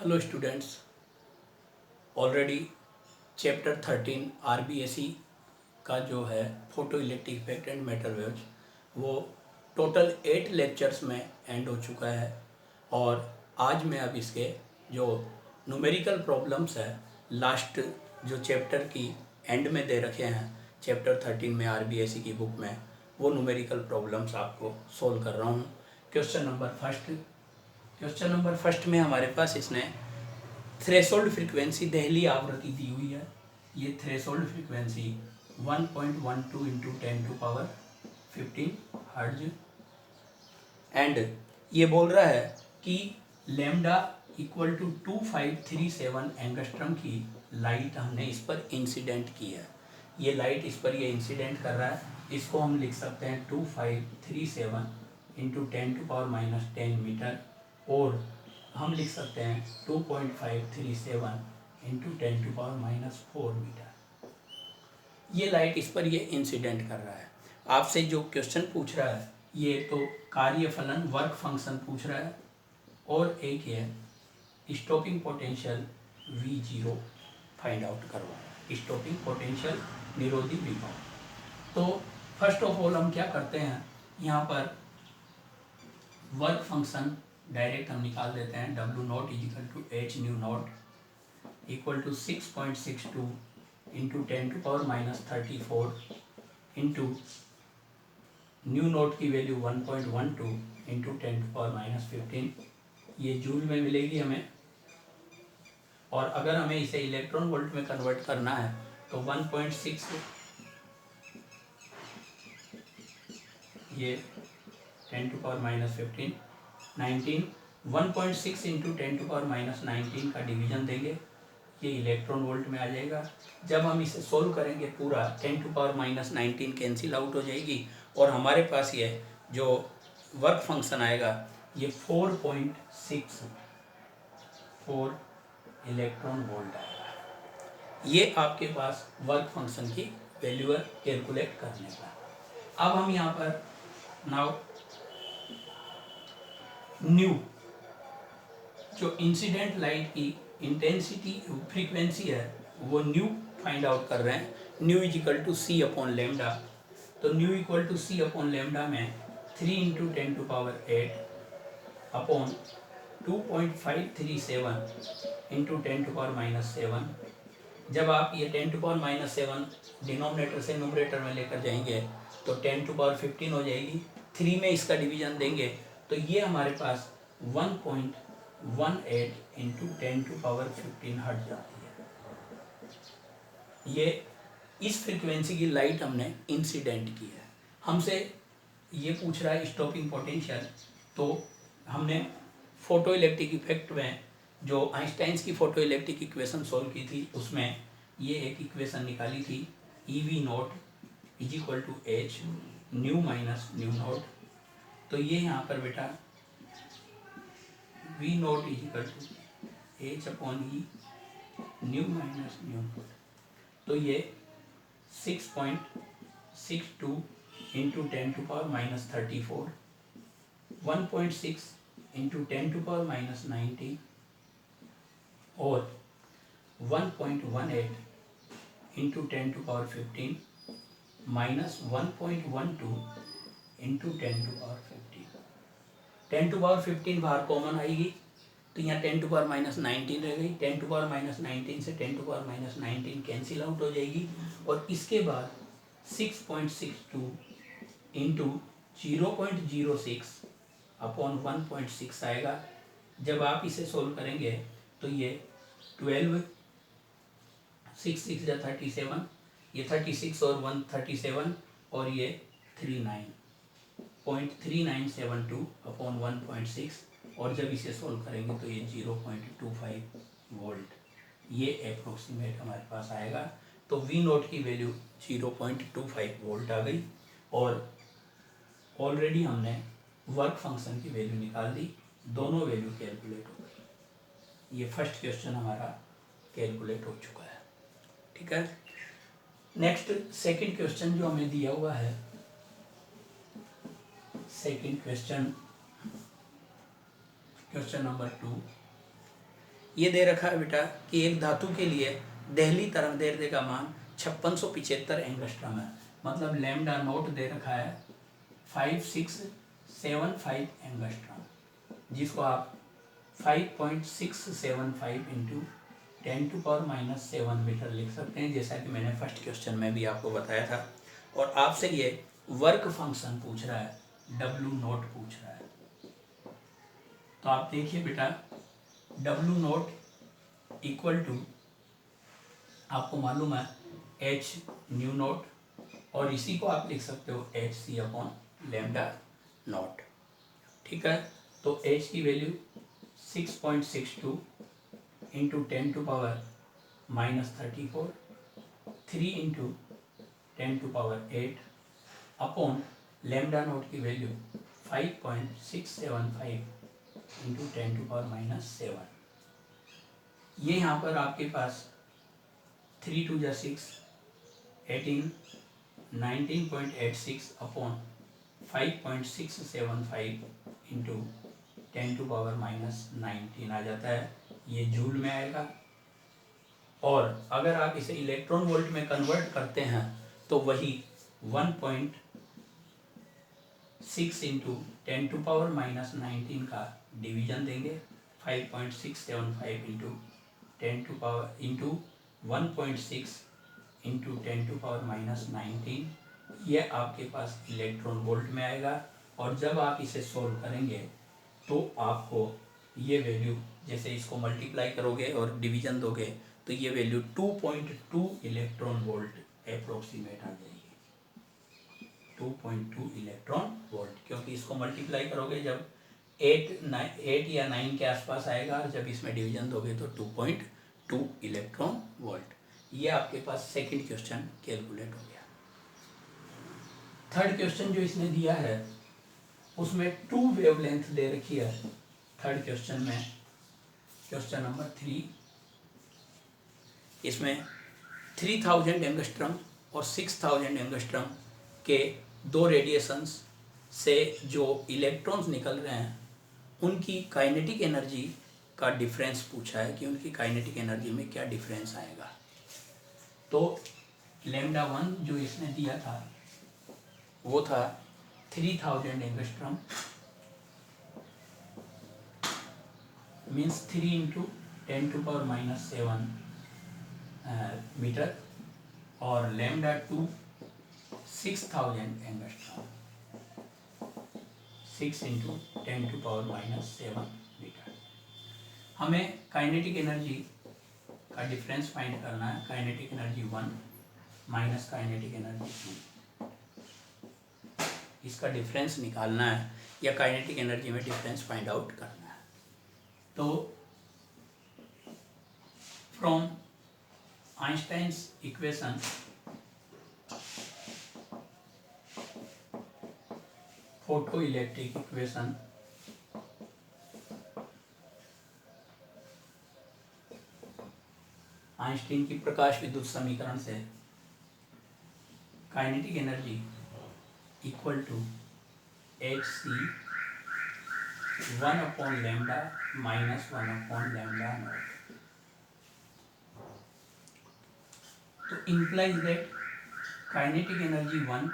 Hello students, already chapter 13 RBSE का जो है photo electric effect and matter waves वो टोटल 8 लेक्चर्स में एंड हो चुका है। और आज मैं अब इसके जो न्यूमेरिकल प्रॉब्लम्स है लास्ट जो चैप्टर की एंड में दे रखे हैं चैप्टर 13 में आरबीएसई की बुक में, वो न्यूमेरिकल प्रॉब्लम्स आपको सोल्व कर रहा हूँ। क्वेश्चन नंबर फर्स्ट में हमारे पास इसने थ्रेशोल्ड फ्रीक्वेंसी दहली आवृत्ति दी हुई है। ये थ्रेशोल्ड फ्रीक्वेंसी 1.12 इंटू 10⁻15 हर्ज एंड ये बोल रहा है कि लैम्डा इक्वल टू 2537 एंगस्ट्रम की लाइट हमने इस पर इंसिडेंट की है। ये लाइट इस पर ये इंसिडेंट कर रहा है, इसको हम लिख सकते हैं 2537 इंटू 10⁻10 मीटर, और हम लिख सकते हैं 2.537 इंटू 10⁻4 मीटर। ये लाइट इस पर ये इंसिडेंट कर रहा है। आपसे जो क्वेश्चन पूछ रहा है ये तो कार्यफलन वर्क फंक्शन पूछ रहा है, और एक है stopping potential V0 find out करवाना, स्टॉपिंग पोटेंशियल निरोधी विभव। तो फर्स्ट ऑफ ऑल हम क्या करते हैं, यहाँ पर वर्क फंक्शन डायरेक्ट हम निकाल देते हैं। W0 is equal to H nu nought equal to 6.62 into 10⁻34 into nu nought की वैल्यू 1.12 इंटू 10⁻15, ये जूल में मिलेगी हमें। और अगर हमें इसे इलेक्ट्रॉन वोल्ट में कन्वर्ट करना है तो 1.6 ये 10⁻15 19 1.6 इंटू 10⁻19 का डिवीजन देंगे, ये इलेक्ट्रॉन वोल्ट में आ जाएगा। जब हम इसे सोल्व करेंगे पूरा 10⁻19 कैंसिल आउट हो जाएगी और हमारे पास ये जो वर्क फंक्शन आएगा ये 4.64 इलेक्ट्रॉन वोल्ट आएगा। ये आपके पास वर्क फंक्शन की वैल्यू है कैलकुलेट करने का। अब हम यहाँ पर नाउ न्यू जो इंसिडेंट लाइट की इंटेंसिटी फ्रीक्वेंसी है वो न्यू फाइंड आउट कर रहे हैं। Nu is equal to C upon lambda, तो nu equal to C upon lambda में 3 इंटू 10⁻8 अपॉन 2.537 इंटू 10⁻7। जब आप ये 10⁻7 डिनोमिनेटर से न्यूमरेटर में लेकर जाएंगे तो 10⁻15 हो जाएगी। 3 में इसका डिवीजन देंगे तो ये हमारे पास 1.18 इंटू 10⁻15 हट जाती है। ये इस फ्रीक्वेंसी की लाइट हमने इंसिडेंट की है। हमसे ये पूछ रहा है स्टॉपिंग पोटेंशियल, तो हमने फोटो इलेक्ट्रिक इफेक्ट में जो आइंस्टाइन्स की फोटो इलेक्ट्रिक इक्वेशन सॉल्व की थी उसमें ये एक इक्वेशन निकाली थी EV0 is equal to H nu minus nu nought. तो ये यहाँ पर बेटा V0 is equal to H upon E nu minus nu nought, तो ये 6.62 इंटू 10⁻34 1.6 इंटू 10⁻19 और 1.18 इंटू 10⁻15 माइनस 1.12 इंटू 10⁻15। 10⁻15 बाहर कॉमन आएगी तो यहाँ 10⁻19 रह गई। 10⁻19 से 10⁻19 कैंसिल आउट हो जाएगी और इसके बाद 6.62 इंटू 0.06 अपॉन 1.6 आएगा। जब आप इसे सोल्व करेंगे तो ये 12 6 6 या 37, ये 36 और 137 और ये 39.3972 अपॉन 1.6, और जब इसे सोल्व करेंगे तो ये 0.25 वोल्ट ये अप्रोक्सीमेट हमारे पास आएगा। तो V0 की वैल्यू 0.25 वोल्ट आ गई और ऑलरेडी हमने वर्क फंक्शन की वैल्यू निकाल दी, दोनों वैल्यू कैलकुलेट हो गई। ये फर्स्ट क्वेश्चन हमारा कैलकुलेट हो चुका है, ठीक है। नेक्स्ट सेकंड क्वेश्चन जो हमें दिया हुआ है, सेकंड क्वेश्चन नंबर 2, ये दे रखा है बेटा कि एक धातु के लिए दहली तरंग दैर्ध्य का मान 5675 एंगस्ट्रॉम है, मतलब लैम्डा नोट दे रखा है 5675 एंगस्ट्रॉम, जिसको आप 5.675 इंटू 10⁻⁷ मीटर लिख सकते हैं, जैसा कि मैंने फर्स्ट क्वेश्चन में भी आपको बताया था। और आपसे ये वर्क फंक्शन पूछ रहा है, W नोट पूछ रहा है। तो आप देखिए बेटा, W नोट इक्वल टू आपको मालूम है H न्यू नोट, और इसी को आप लिख सकते हो HC अपॉन लैम्डा नोट। ठीक है, तो H की value 6.62 into 10⁻⁻34, 3 into 10⁸ upon lambda note की वैल्यू 5.675 इंटू 10⁻⁷। ये यहाँ पर आपके पास 3 2 6 18 19.86 अपॉन 5.675 इंटू 10⁻⁻19 आ जाता है, ये जूल में आएगा। और अगर आप इसे इलेक्ट्रॉन वोल्ट में कन्वर्ट करते हैं तो वही 1.6 इंटू 10⁻⁻19 का डिवीजन देंगे, 5.675 इंटू 1.6 इंटू 10⁻⁻19, ये आपके पास इलेक्ट्रॉन वोल्ट में आएगा। और जब आप इसे सोल्व करेंगे तो आपको ये वैल्यू, जैसे इसको मल्टीप्लाई करोगे और डिवीजन दोगे तो ये वैल्यू 2.2 इलेक्ट्रॉन वोल्ट अप्रोक्सीमेट आ जाएगी, 2.2 इलेक्ट्रॉन वोल्ट, क्योंकि इसको मल्टीप्लाई करोगे जब 8 या 9 के आसपास आएगा, और जब इसमें डिवीजन दोगे तो 2.2 इलेक्ट्रॉन वोल्ट। ये आपके पास सेकंड क्वेश्चन कैलकुलेट हो गया। थर्ड क्वेश्चन जो इसने दिया है उसमें 2 वेवलेंथ दे रखी है। थर्ड क्वेश्चन में क्वेश्चन नंबर 3, इसमें 3000 एंगस्ट्रम और 6000 एंगस्ट्रम के 2 रेडिएशंस से जो इलेक्ट्रॉन्स निकल रहे हैं उनकी काइनेटिक एनर्जी का डिफरेंस पूछा है कि उनकी काइनेटिक एनर्जी में क्या डिफरेंस आएगा। तो लैम्डा 1 जो इसने दिया था वो था 3000 एंगस्ट्रम, मीन्स 3 इंटू 10⁻⁷ मीटर, और लैम्डा 2 6000 एंगस्ट्रम, 6 इंटू 10⁻⁷ मीटर। हमें काइनेटिक एनर्जी का डिफरेंस फाइंड करना है, kinetic energy 1 minus kinetic energy 2, इसका डिफरेंस निकालना है या काइनेटिक एनर्जी में डिफरेंस फाइंड आउट करना है। तो from Einstein's equation photo electric equation, Einstein की प्रकाश विद्युत समीकरण से kinetic energy equal to hc 1/λ minus 1/λ naught. तो implies that kinetic energy 1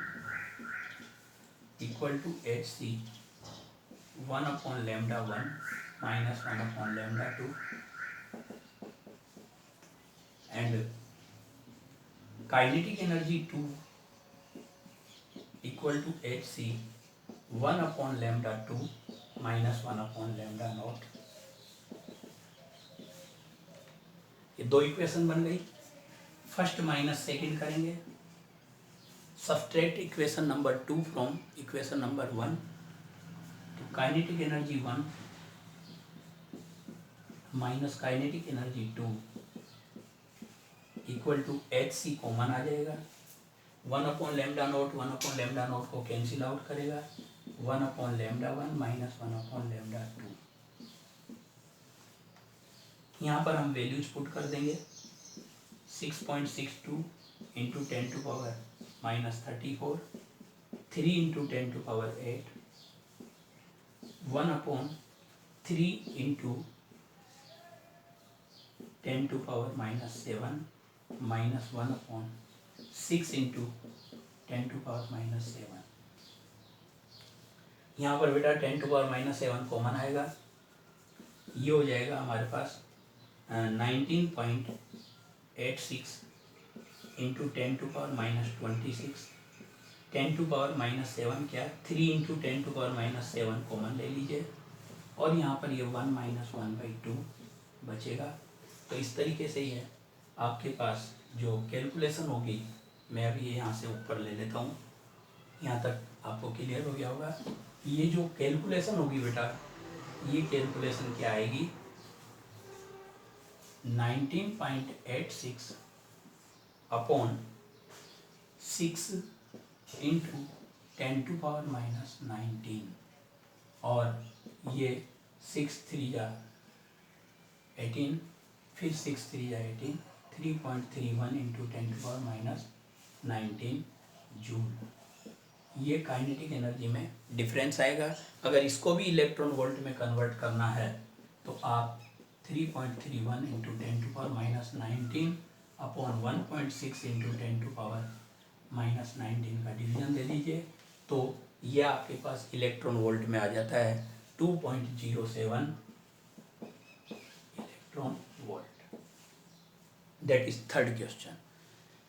equal to hc 1/λ1 minus 1/λ2 and kinetic energy 2 equal to hc 1/λ2 minus 1/λ0। ये 2 इक्वेशन बन गई। फर्स्ट माइनस सेकंड करेंगे, subtract equation number 2 from equation number 1। तो kinetic energy 1 minus kinetic energy 2 equal to hc common आ जाएगा, 1/λ0 1/λ0 को cancel out करेगा, 1/λ1 minus 1/λ2। यहाँ पर हम वैल्यूज पुट कर देंगे, 6.62 इंटू 10⁻⁻34, 3 इंटू 10⁸, 1/3 इंटू 10⁻⁻7 -1/6 इंटू 10⁻⁻7। यहाँ पर बेटा 10⁻⁻7 कॉमन आएगा, ये हो जाएगा हमारे पास 19.86 इंटू 10⁻⁻26। 10⁻⁻7 क्या, 3 इंटू 10⁻⁻7 कॉमन ले लीजिए, और यहाँ पर ये 1 - 1/2 बचेगा। तो इस तरीके से ही है आपके पास जो कैलकुलेशन होगी, मैं अभी यहाँ से ऊपर ले लेता हूँ, यहाँ तक आपको क्लियर हो गया होगा। ये जो कैलकुलेशन होगी बेटा, ये कैलकुलेशन क्या आएगी, 19.86 अपॉन 6 इंटू 10⁻⁻19, और ये 6 3 जा 18, फिर 6 3 जा 18, 3.31 इंटू 10⁻⁻19 जूल। ये काइनेटिक एनर्जी में डिफरेंस आएगा। अगर इसको भी इलेक्ट्रॉन वोल्ट में कन्वर्ट करना है तो आप 3.31 इंटू 10⁻⁻19 अपॉन 1.6 इंटू 10⁻⁻19 का डिवीजन दे दीजिए, तो यह आपके पास इलेक्ट्रॉन वोल्ट में आ जाता है 2.07 electron volt. That is third question.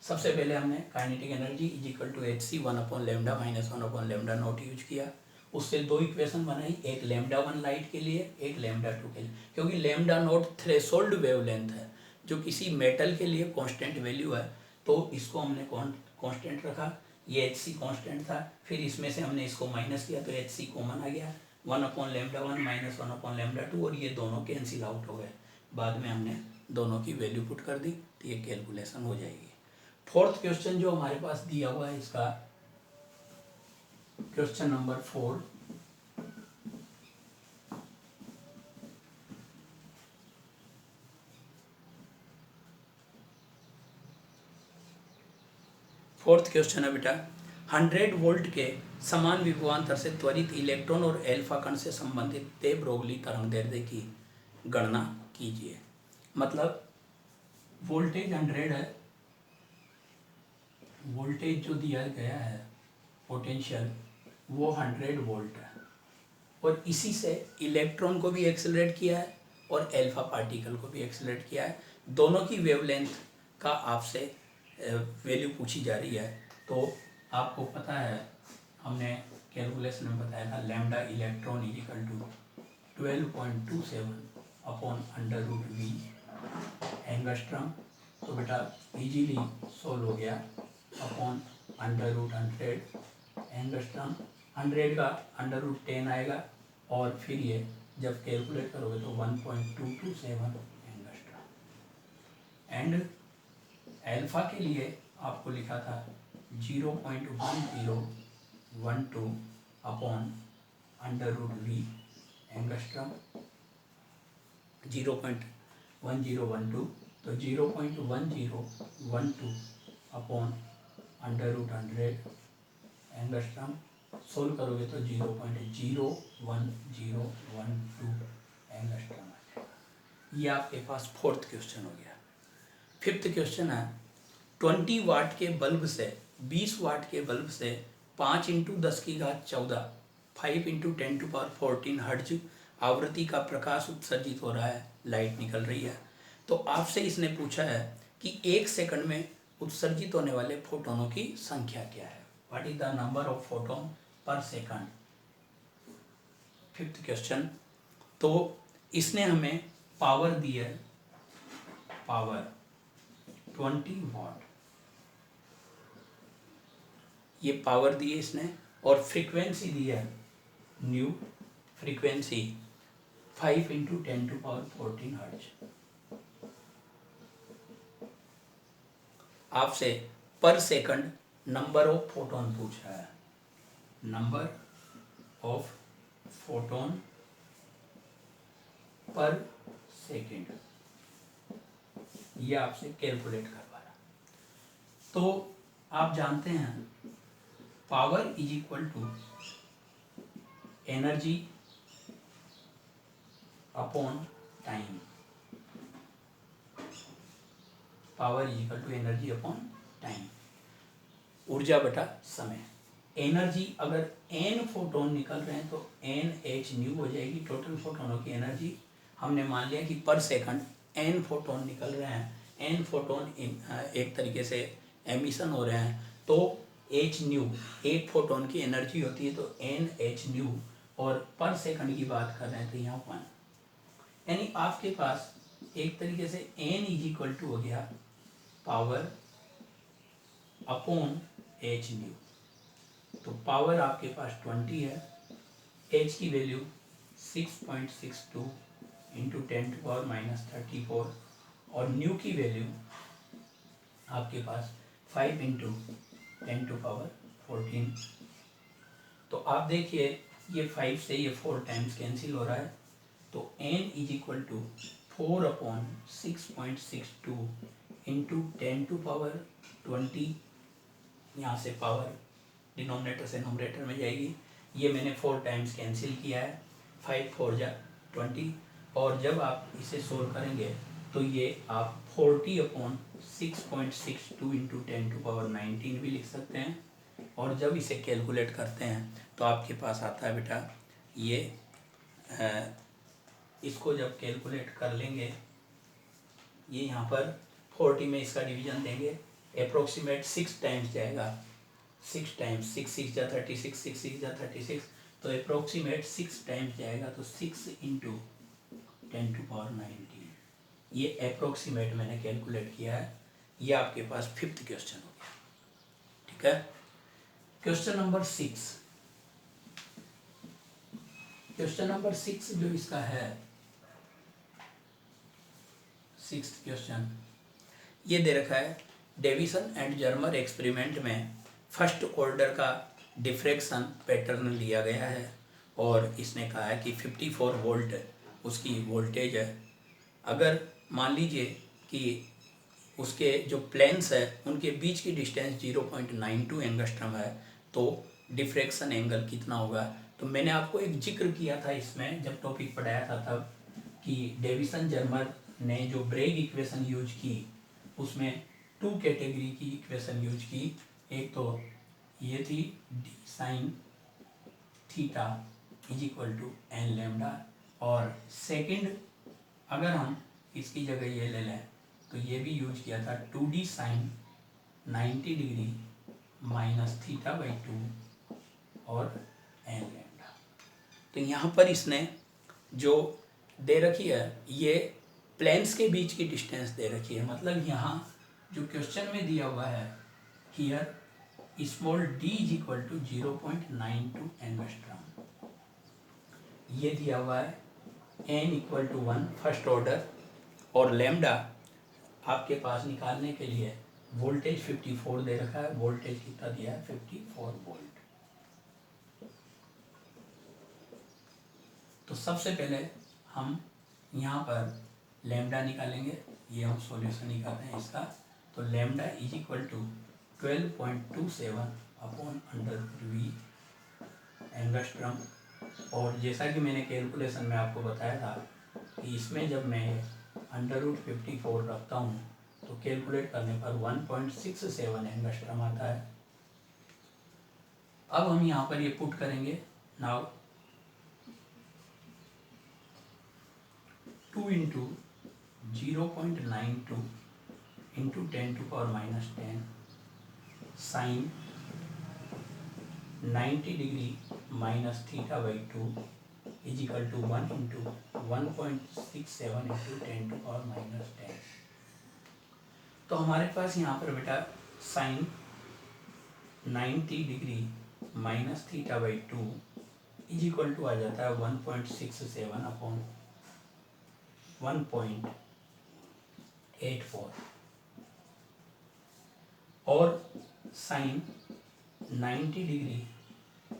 सबसे पहले हमने kinetic energy is equal to hc 1/λ minus 1/λ0 use किया, उससे दो इक्वेशन बनाई, एक λ1 लाइट के लिए, एक λ2 के लिए, क्योंकि λ0 थ्रेशोल्ड वेवलेंथ है जो किसी मेटल के लिए कांस्टेंट वैल्यू है, तो इसको हमने कांस्टेंट रखा, ये hc कांस्टेंट था, फिर इसमें से हमने इसको माइनस किया तो hc कॉमन आ गया, 1/λ1 माइनस 1/λ2, और ये दोनों कैंसिल आउट हो गए। बाद में हमने दोनों की वैल्यू पुट कर दी तो ये कैलकुलेशन हो जाएगी। फोर्थ क्वेश्चन जो हमारे पास दिया हुआ है, इसका क्वेश्चन नंबर 4, फोर्थ क्वेश्चन है बेटा, 100 वोल्ट के समान विभवांतर से त्वरित इलेक्ट्रॉन और एल्फा कण से संबंधित दे ब्रोगली तरंगदैर्ध्य की गणना कीजिए। मतलब वोल्टेज 100 है, वोल्टेज जो दिया गया है पोटेंशियल वो 100 वोल्ट है, और इसी से इलेक्ट्रॉन को भी एक्सेलरेट किया है और एल्फा पार्टिकल को भी एक्सेलरेट किया है। दोनों की वेवलेंथ का आपसे वैल्यू पूछी जा रही है। तो आपको पता है, हमने कैलकुलेशन में बताया था lambda electron is equal to 12.27 upon √v angstrom. तो बेटा इजीली सोल्व हो गया, अपॉन √100 एंगस्ट्रम, 100 का √10 आएगा, और फिर ये जब कैलकुलेट करोगे तो 1.227 एंगस्ट्रम। एंड एल्फा के लिए आपको लिखा था 0.1012 अपॉन √v एंगस्ट्रम, 0.1012, तो 0.1012 अपॉन √100 एंगस्ट्रम, सोल्व करोगे तो 0.01012 एंगस्ट्रम आ जाएगा। ये आपके पास फोर्थ क्वेश्चन हो गया। फिफ्थ क्वेश्चन है, 20 वाट के बल्ब से 20 वाट के बल्ब से 5 × 10⁻14 5 × 10⁻14 हर्ट्ज आवृत्ति का प्रकाश उत्सर्जित हो रहा है, लाइट निकल रही है। तो आपसे इसने पूछा है कि 1 सेकंड में उत्सर्जित होने वाले फोटोनों की संख्या क्या है, what is the number of photon per second. Fifth question. तो इसने हमें पावर दी है, पावर 20 वाट, ये पावर दी है इसने, और फ्रीक्वेंसी दी है न्यू फ्रीक्वेंसी 5 × 10⁻14 हर्ट्ज। आपसे पर सेकंड नंबर ऑफ फोटोन पूछ रहा है, number of photon per second, ये आपसे कैलकुलेट करवा रहा। तो आप जानते हैं power is equal to energy upon time. Power is equal to energy upon time, ऊर्जा बटा समय। एनर्जी अगर n फोटोन निकल रहे हैं तो n h न्यू हो जाएगी टोटल फोटोनों की एनर्जी। हमने मान लिया कि पर सेकंड n फोटोन निकल रहे हैं, n फोटोन एक तरीके से एमिशन हो रहे हैं, तो h न्यू एक फोटोन की एनर्जी होती है, तो n h न्यू, और पर सेकंड की बात कर रहे हैं तो यहाँ 1, यानी आपके पास एक तरीके से n इज इक्वल टू हो गया पावर अपॉन h न्यू। तो पावर आपके पास 20 है, h की वैल्यू 6.62 इंटू 10⁻⁻34 और न्यू की वैल्यू आपके पास 5 इंटू 10⁻14। तो आप देखिए ये 5 से ये 4 टाइम्स कैंसिल हो रहा है, तो n is equal to 4/6.62 into 10⁻20, यहाँ से पावर डिनोमिनेटर से नोमिनेटर में जाएगी। ये मैंने 4 टाइम्स कैंसिल किया है, 5 4 जा 20, और जब आप इसे सोल्व करेंगे तो ये आप 40/6.62 इंटू 10⁻19 भी लिख सकते हैं। और जब इसे कैलकुलेट करते हैं तो आपके पास आता है बेटा ये इसको जब कैलकुलेट कर लेंगे, ये यहाँ पर 40 में इसका डिवीजन देंगे, अप्रोक्सीमेट 6 टाइम्स जाएगा, 6 टाइम्स, 6 6 जा 36, 6 6 जा 36, तो अप्रोक्सीमेट 6 टाइम्स जाएगा, तो 6 इंटू 10⁻19, ये अप्रोक्सीमेट मैंने कैलकुलेट किया है। ये आपके पास 5th क्वेश्चन हो गया। ठीक है, क्वेश्चन नंबर 6, क्वेश्चन नंबर 6 जो इसका है 6th क्वेश्चन, ये दे रखा है डेविसन एंड जर्मर एक्सपेरिमेंट में फर्स्ट ऑर्डर का डिफ्रैक्शन पैटर्न लिया गया है, और इसने कहा है कि 54 वोल्ट उसकी वोल्टेज है। अगर मान लीजिए कि उसके जो प्लेन्स है उनके बीच की डिस्टेंस 0.92 एंगस्ट्रम है, तो डिफ्रैक्शन एंगल कितना होगा। तो मैंने आपको एक जिक्र किया था इसमें जब टॉपिक पढ़ाया था तब, कि डेविसन जर्मर ने जो ब्रेग इक्वेशन यूज की उसमें 2 कैटेगरी की इक्वेशन यूज की। एक तो ये थी d sine theta is equal to n lambda, और सेकंड अगर हम इसकी जगह ये ले लें तो ये भी यूज किया था 2d sine 90 degree minus theta by 2 और एन लैम्डा। तो यहाँ पर इसने जो दे रखी है ये प्लेन्स के बीच की डिस्टेंस दे रखी है, मतलब यहाँ जो क्वेश्चन में दिया हुआ है here small d is equal to 0.92 angstrom, ये दिया हुआ है n equal to 1 first order, और लैम्डा आपके पास निकालने के लिए वोल्टेज 54 दे रखा है, वोल्टेज कितना दिया है 54 वोल्ट। तो सबसे पहले हम यहाँ पर लैम्डा निकालेंगे, ये हम सॉल्यूशन निकाल रहे हैं इसका। तो lambda is equal to 12.27 upon √v angstrom, और जैसा कि मैंने कैलकुलेशन में आपको बताया था कि इसमें जब मैं √54 रखता हूँ तो कैलकुलेट करने पर 1.67 एंगस्ट्रम आता है। अब हम यहाँ पर ये पुट करेंगे, now 2 into 0.92 into 10⁻⁻10 sine 90 degree minus theta by 2 is equal to 1 into 1.67 into 10⁻⁻10। तो हमारे पास यहाँ पर बेटा sine 90 degree minus theta by 2 is equal to आ जाता है 1.67 अपॉन 1.84, और sine 90 degree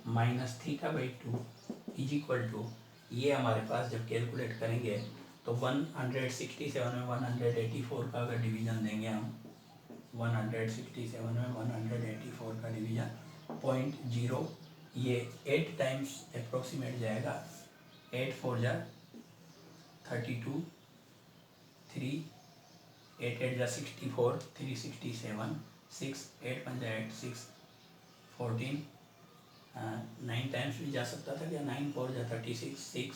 minus theta by 2 is equal to, ये हमारे पास जब कैलकुलेट करेंगे तो 167 में 184 का अगर डिवीज़न देंगे हम, 167 में 184 का डिवीज़न 0.0, ये 8 टाइम्स अप्रोक्सीमेट जाएगा, 8 4 जा 32, 3 8 8 जा 64, 367, 6 8 5 8 6 14, 9 टाइम्स भी जा सकता था क्या, 9 4 जा 36, 6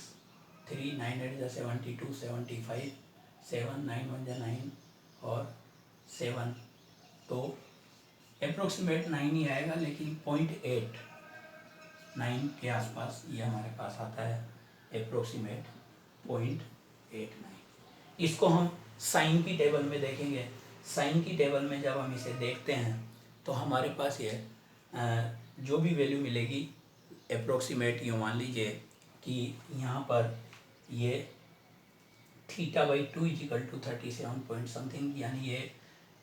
3 9 8 जा 72 75, 7 9 1 जा 9 और 7, तो अप्रोक्सीमेट 9 ही आएगा, लेकिन 0.8 9 के आसपास ये हमारे पास आता है, अप्रोक्सीमेट 0.89। इसको हम साइन की टेबल में देखेंगे। साइन की टेबल में जब हम इसे देखते हैं तो हमारे पास ये जो भी वैल्यू मिलेगी अप्रोक्सीमेट, यूँ मान लीजिए कि यहाँ पर ये θ/2 = 37 पॉइंट समथिंग, यानी ये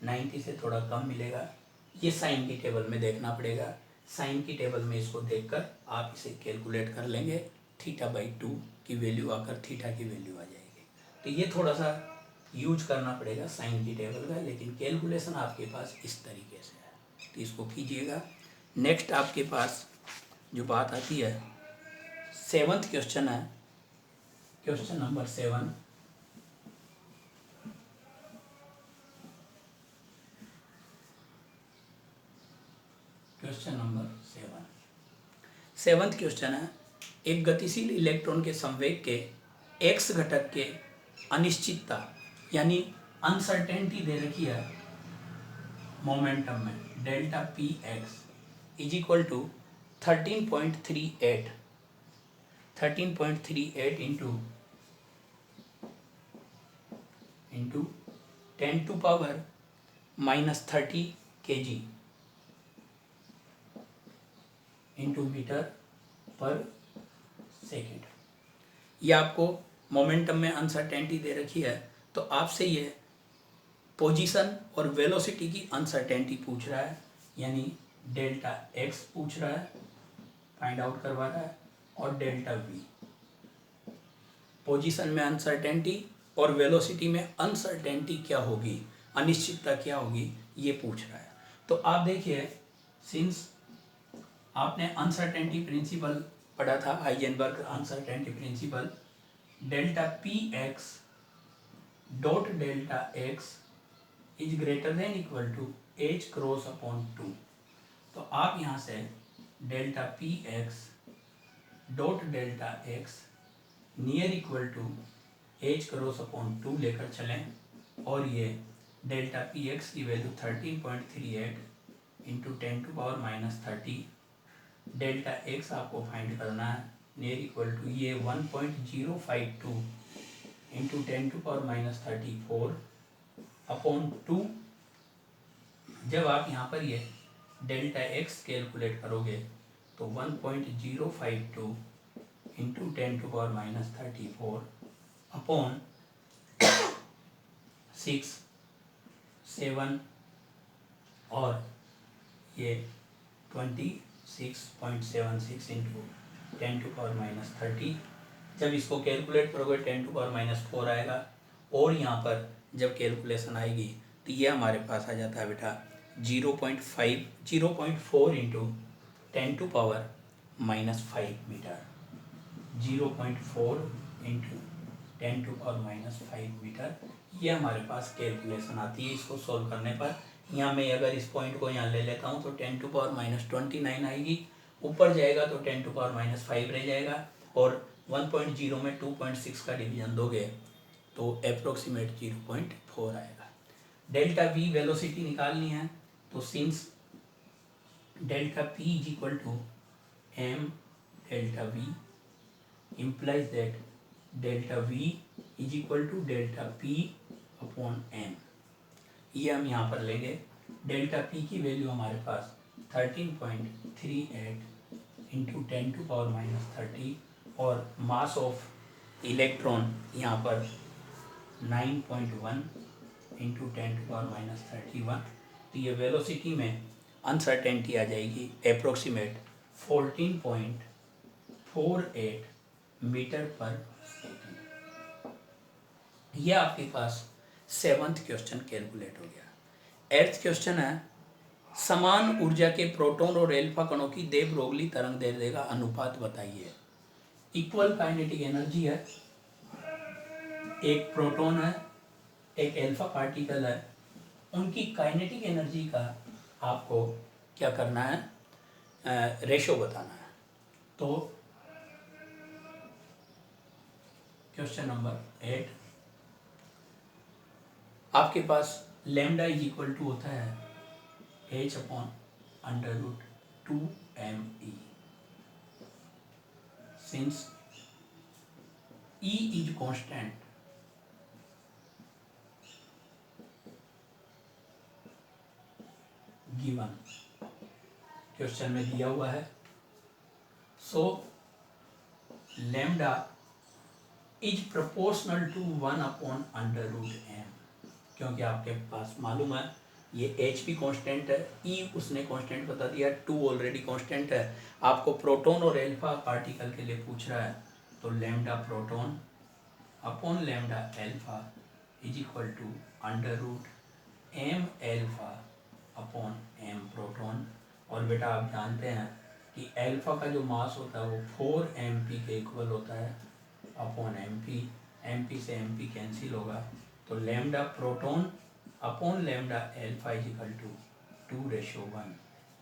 90 से थोड़ा कम मिलेगा। ये साइन की टेबल में देखना पड़ेगा। साइन की टेबल में इसको देखकर आप इसे कैलकुलेट कर लेंगे, θ/2 की वैल्यू आकर थीटा की वैल्यू आ जाएगी। तो ये थोड़ा सा यूज करना पड़ेगा साइन की टेबल का, लेकिन कैलकुलेशन आपके पास इस तरीके से है, तो इसको कीजिएगा। नेक्स्ट आपके पास जो बात आती है, 7th क्वेश्चन है, question number 7। Question number 7th question है, एक गतिशील इलेक्ट्रॉन के संवेग के x घटक के अनिश्चितता यानी अनसर्टेनिटी दे रखी है मोमेंटम में, delta p x is equal to 13.38 into 10⁻⁻30 kg into metre per second. ये आपको मोमेंटम में अनसर्टेनिटी दे रखी है, तो आपसे ये पोजीशन और वेलोसिटी की अनसर्टेनिटी पूछ रहा है, यानी डेल्टा एक्स पूछ रहा है, फाइंड आउट करवा रहा है, और डेल्टा वी। पोजीशन में अनसर्टेनिटी और वेलोसिटी में अनसर्टेनिटी क्या होगी, अनिश्चितता क्या होगी, ये पूछ रहा है। तो आप देखिए, सिंस आपने अनसर्टेनिटी प्रिंसिपल पढ़ा था, Heisenberg uncertainty principle, delta p x dot delta x is greater than equal to h cross upon 2। तो आप यहाँ से delta p x dot delta x near equal to h cross upon 2 लेकर चलें, और ये डेल्टा पी एक्स की value 13.38 into 10⁻⁻30, delta x आपको फाइंड करना है, नियर इक्वल टू ये 1.052 इंटू 10⁻34 अपॉन 2। जब आप यहाँ पर ये डेल्टा एक्स कैलकुलेट करोगे तो 1.052 इंटू 10⁻34 अपॉन 6 7 और ये 26.76 इंटू 10⁻30। जब इसको कैलकुलेट करोगे 10⁻4 आएगा, और यहाँ पर जब कैलकुलेशन आएगी तो ये हमारे पास आ जाता है बेटा 0.4 इंटू 10⁻5 मीटर, 0.4 इंटू 10⁻5 मीटर, ये हमारे पास कैलकुलेशन आती है। इसको सॉल्व करने पर यहाँ मैं अगर इस पॉइंट को यहाँ ले लेता हूँ तो 10⁻29 आएगी, ऊपर जाएगा तो 10⁻5 रह जाएगा, और 1.0 में 2.6 का डिवीजन दोगे तो अप्रोक्सीमेट 0.4 आएगा। डेल्टा वी वेलोसिटी निकालनी है, तो since delta p is equal to m delta v implies that delta v is equal to delta p upon m. ये हम यहाँ पर लेंगे, डेल्टा पी की वैल्यू हमारे पास 13.38 इंटू 10⁻30 और मास ऑफ इलेक्ट्रॉन यहाँ पर 9.1 इंटू 10⁻31। तो ये वेलोसिटी में अनसर्टेनिटी आ जाएगी अप्रोक्सीमेट 14.48 मीटर पर सेकेंड। ये आपके पास 7th क्वेश्चन कैलकुलेट हो गया। 8th क्वेश्चन है, समान ऊर्जा के प्रोटॉन और एल्फा कणों की दे ब्रोगली तरंग दैर्ध्य का अनुपात बताइए। इक्वल काइनेटिक एनर्जी है, एक प्रोटॉन है एक एल्फा पार्टिकल है, उनकी काइनेटिक एनर्जी का आपको क्या करना है, रेशो बताना है। तो क्वेश्चन नंबर 8, आपके पास लैम्डा इज इक्वल टू होता है h/√2me, since E is constant, given question में दिया हुआ है। So lambda is proportional to 1/√m, क्योंकि आपके पास मालूम है ये h भी कांस्टेंट है, E उसने कांस्टेंट बता दिया, 2 ऑलरेडी कांस्टेंट है। आपको प्रोटॉन और एल्फा पार्टिकल के लिए पूछ रहा है, तो lambda proton upon lambda alpha is equal to √m alpha upon m proton. और बेटा आप जानते हैं कि एल्फा का जो मास होता है वो 4mp के इक्वल होता है अपॉन mp से mp कैंसिल होगा, तो lambda proton upon lambda alpha is equal to 2:1,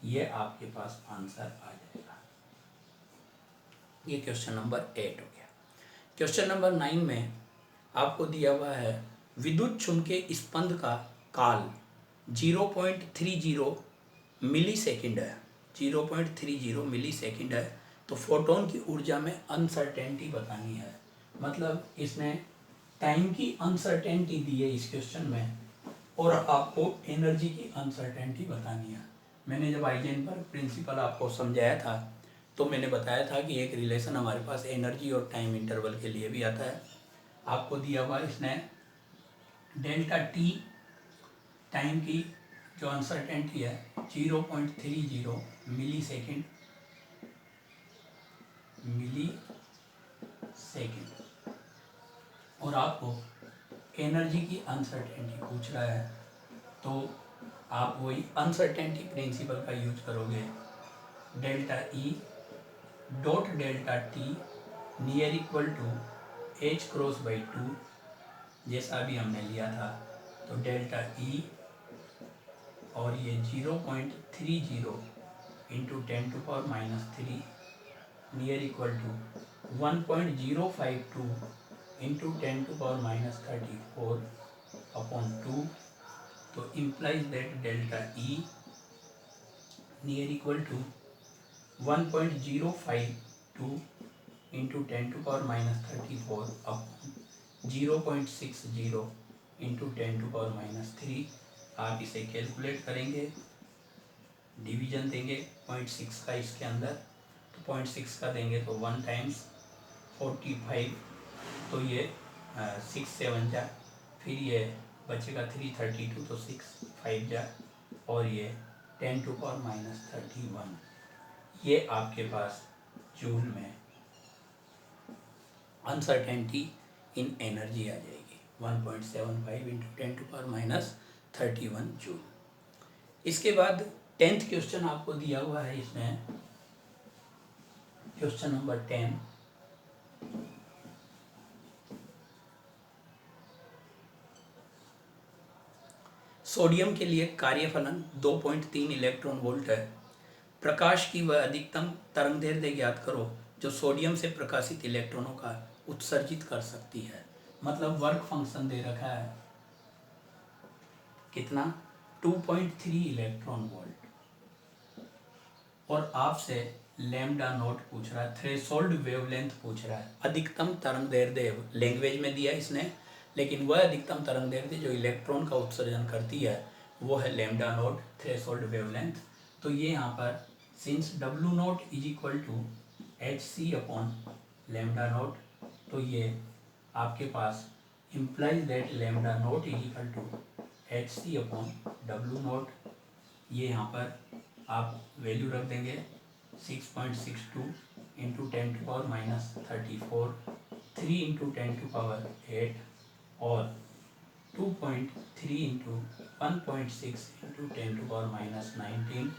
ये आपके पास आंसर आ जाएगा। ये क्वेश्चन नंबर 8 हो गया। क्वेश्चन नंबर 9 में आपको दिया हुआ है विद्युत चुम्बकीय स्पंद का काल 0.30 मिली सेकेंड है, 0.30 मिली सेकेंड है। तो फोटोन की ऊर्जा में अनसर्टेनिटी बतानी है, मतलब इसने टाइम की अनसर्टेनिटी दी है इस क्वेश्चन में, और आपको एनर्जी की अनसर्टेनिटी बतानी है। मैंने जब हाइजेनबर्ग प्रिंसिपल आपको समझाया था तो मैंने बताया था कि एक रिलेशन हमारे पास एनर्जी और टाइम इंटरवल के लिए भी आता है। आपको दिया हुआ इसने डेल्टा टी टाइम की जो अनसर्टेनिटी है 0.30 मिली सेकेंड, और आपको एनर्जी की अनसर्टेनिटी पूछ रहा है, तो आप वही अनसर्टेनिटी प्रिंसिपल का यूज करोगे, delta E dot delta t near equal to h×2, जैसा भी हमने लिया था। तो डेल्टा ई और ये 0.30 into 10⁻³ near equal to 1.052 into 10⁻34 upon 2, तो implies that delta E near equal to 1.052 into 10⁻34 upon 0.60 into 10⁻3। आप इसे कैलकुलेट करेंगे, डिवीजन देंगे 0.6 का इसके अंदर, तो 0.6 का देंगे तो 1 टाइम्स 45, तो ये 6 7 जा, फिर ये बचेगा 332, तो 6 5 जा, और ये 10⁻31, ये आपके पास जूल में अनसर्टेनिटी इन एनर्जी आ जाएगी 1.75 इंटू 10⁻31 जूल। इसके बाद 10th क्वेश्चन आपको दिया हुआ है, इसमें क्वेश्चन नंबर 10, सोडियम के लिए कार्यफलन 2.3 इलेक्ट्रॉन वोल्ट है। प्रकाश की वह अधिकतम तरंगदैर्ध्य ज्ञात करो जो सोडियम से प्रकाशित इलेक्ट्रॉनों का उत्सर्जित कर सकती है। मतलब वर्क फंक्शन दे रखा है कितना, 2.3 इलेक्ट्रॉन वोल्ट, और आपसे लैम्डा नोट पूछ रहा है, थ्रेशोल्ड वेवलेंथ पूछ रहा है, अधिकतम तरंगदैर्ध्य लैंग्वेज में दिया इसने, लेकिन वह अधिकतम तरंगदैर्ध्य जो इलेक्ट्रॉन का उत्सर्जन करती है वो है लैम्डा नोट, थ्रेशोल्ड वेवलेंथ। तो ये यहाँ पर since W note is equal to HC upon lambda naught, तो ये आपके पास implies that lambda naught is equal to HC upon W naught. ये यहाँ पर आप वैल्यू रख देंगे 6.62 इंटू 10⁻34, 3 इंटू 10⁸, और 2.3 इंटू 1.6 इंटू 10⁻19।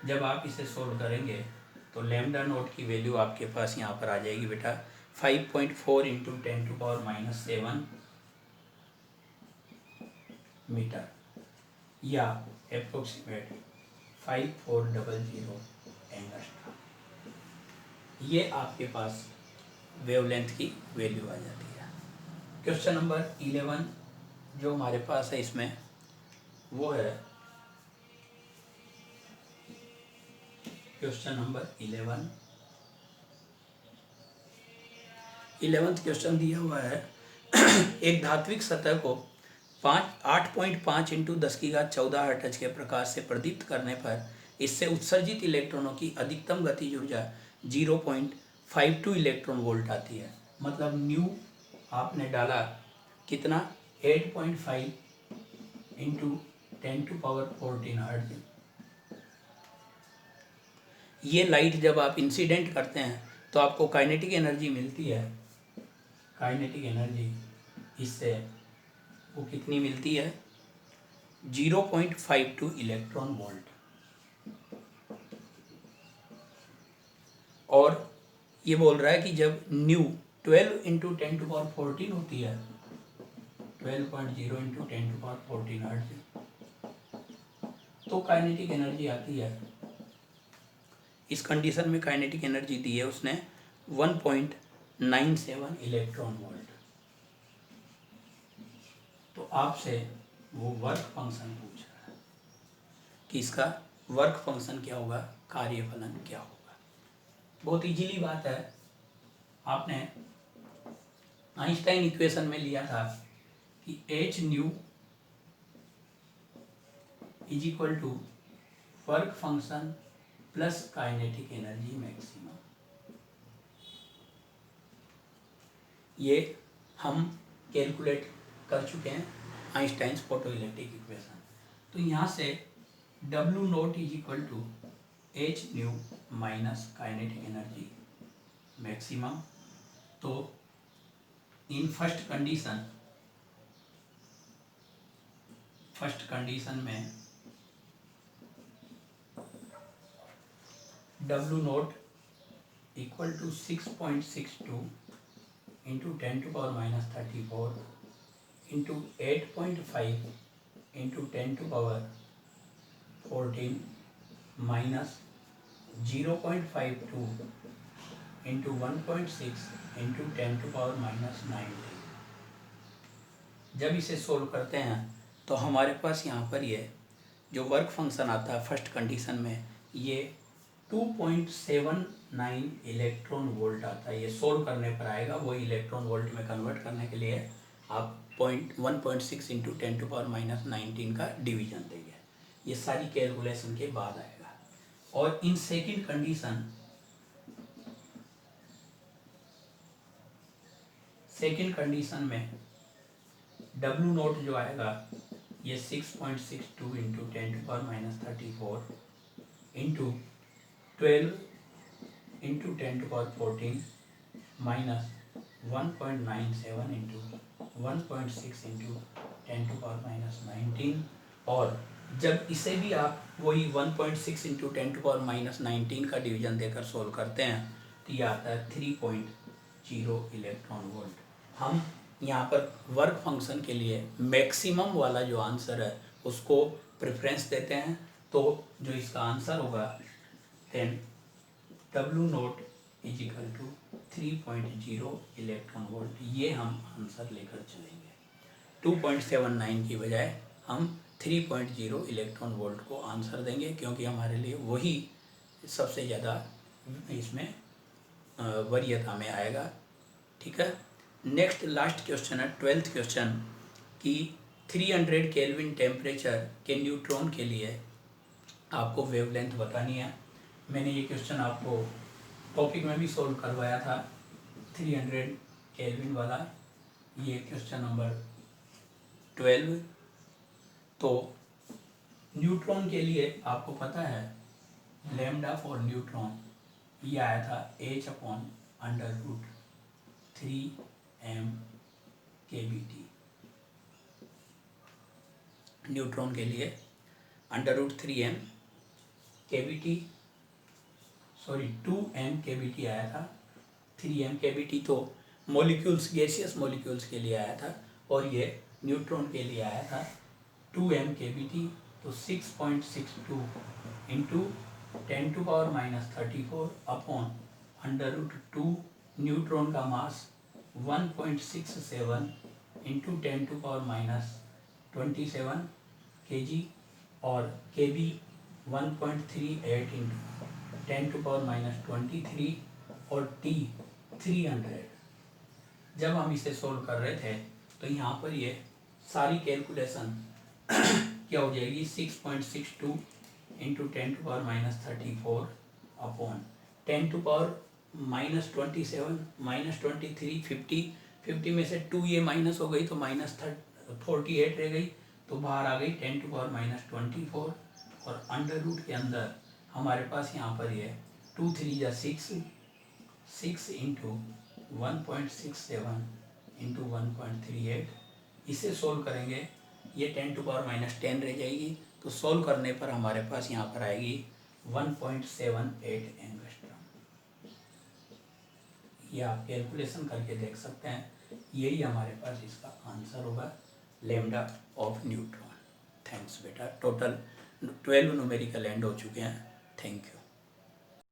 जब आप इसे सोल्व करेंगे तो लैम्डा नोट की वैल्यू आपके पास यहाँ पर आ जाएगी बेटा 5.4 इंटू 10⁻7 मीटर या अप्रोक्सीमेट 5400 एंगस्ट्रॉम। ये आपके पास वेवलेंथ की वैल्यू आ जाती है। क्वेश्चन नंबर 11 जो हमारे पास है इसमें वो है क्वेश्चन नंबर 11th क्वेश्चन दिया हुआ है एक धात्विक सतह को 8.5 इंटू 10⁻14 हर्ट्ज के प्रकाश से प्रदीप्त करने पर इससे उत्सर्जित इलेक्ट्रॉनों की अधिकतम गतिज ऊर्जा 0.52 इलेक्ट्रॉन वोल्ट आती है। मतलब न्यू आपने डाला कितना 8.5 इंटू 10⁻14 हर्ट्ज। ये लाइट जब आप इंसिडेंट करते हैं तो आपको काइनेटिक एनर्जी मिलती है। काइनेटिक एनर्जी इससे वो कितनी मिलती है 0.52 इलेक्ट्रॉन वोल्ट। और ये बोल रहा है कि जब न्यू 12 इंटू 10⁻14 होती है 12.0 इंटू 10⁻14 हर्ट्ज तो काइनेटिक एनर्जी आती है। इस कंडीशन में काइनेटिक एनर्जी दी है उसने 1.97 इलेक्ट्रॉन वोल्ट। तो आपसे वो वर्क फंक्शन पूछ रहा है कि इसका वर्क फंक्शन क्या होगा, कार्यफलन क्या होगा। बहुत इजीली बात है, आपने आइंस्टाइन इक्वेशन में लिया था कि h nu is equal to work function plus kinetic energy maximum. ये हम कैलकुलेट कर चुके हैं आइंस्टाइन्स फोटो इलेक्ट्रिक इक्वेशन। तो यहाँ से W note is equal to h nu minus kinetic energy maximum. तो इन फर्स्ट कंडीशन में W nought equal to 6.62 into 10⁻⁻34 into 8.5 into 10⁻14 minus 0.52 into 1.6 into 10⁻⁻19। जब इसे सोल्व करते हैं तो हमारे पास यहाँ पर ये जो वर्क फंक्शन आता है फर्स्ट कंडीशन में ये 2.79 इलेक्ट्रॉन वोल्ट आता है। ये सोल्व करने पर आएगा, वो इलेक्ट्रॉन वोल्ट में कन्वर्ट करने के लिए आप 1.6 इंटू 10⁻⁻19 का डिवीजन देंगे। ये सारी कैलकुलेशन के बाद आएगा। और इन सेकंड कंडीशन में W नोट जो आएगा ये 6.62 into 10⁻�34 into 12 into 10⁻14 minus 1.97 into 1.6 into 10⁻⁻19। और जब इसे भी आप वही 1.6 इंटू 10⁻⁻19 का डिवीजन देकर सोल्व करते हैं तो ये आता है 3.0 इलेक्ट्रॉन वोल्ट। हम यहाँ पर वर्क फंक्शन के लिए मैक्सिमम वाला जो आंसर है उसको प्रेफरेंस देते हैं। तो जो इसका आंसर होगा then W note is equal to 3.0 electron volt. ये हम आंसर लेकर चलेंगे। 2.79 की बजाय हम 3.0 इलेक्ट्रॉन वोल्ट को आंसर देंगे क्योंकि हमारे लिए वही सबसे ज़्यादा इसमें वरीयता में आएगा। ठीक है। नेक्स्ट लास्ट क्वेश्चन है 12th क्वेश्चन कि 300 केल्विन टेम्परेचर के न्यूट्रॉन के लिए आपको वेवलेंथ बतानी है। मैंने ये क्वेश्चन आपको टॉपिक में भी सॉल्व करवाया था 300 केल्विन वाला। ये क्वेश्चन नंबर 12। तो न्यूट्रॉन के लिए आपको पता है लैम्डा फॉर न्यूट्रॉन ये आया था h/√3m kBT। न्यूट्रॉन के लिए √3m kBT 2m kBT आया था। 3m kBT तो मॉलिक्यूल्स गैसियस मॉलिक्यूल्स के लिए आया था और ये न्यूट्रॉन के लिए आया था 2 MkBT, तो 6.62 इंटू 10⁻34 अपॉन √2 न्यूट्रॉन का मास 1.67 इंटू 10⁻27 kg और kb 1.38 इंटू 10⁻23 और t 300। जब हम इसे सोल्व कर रहे थे तो यहाँ पर ये सारी कैलकुलेशन क्या हो जाएगी, 6.62 इंटू 10⁻34 अपॉन 10⁻27 -23 50 में से 2 ये माइनस हो गई तो -48 रह गई, तो बाहर आ गई 10⁻24 और अंडर रूट के अंदर हमारे पास यहाँ पर ये 2 3 या 6 इंटू 1.67 इंटू 1.38, इसे सोल्व करेंगे ये 10⁻10 रह जाएगी, तो सोल्व करने पर हमारे पास यहाँ पर आएगी 1.78 एंगस्ट्रॉम। ये आप कैलकुलेशन करके देख सकते हैं, यही हमारे पास इसका आंसर होगा, लैम्डा ऑफ न्यूट्रॉन। थैंक्स बेटा। टोटल 12 न्यूमेरिकल एंड हो चुके हैं। Thank you.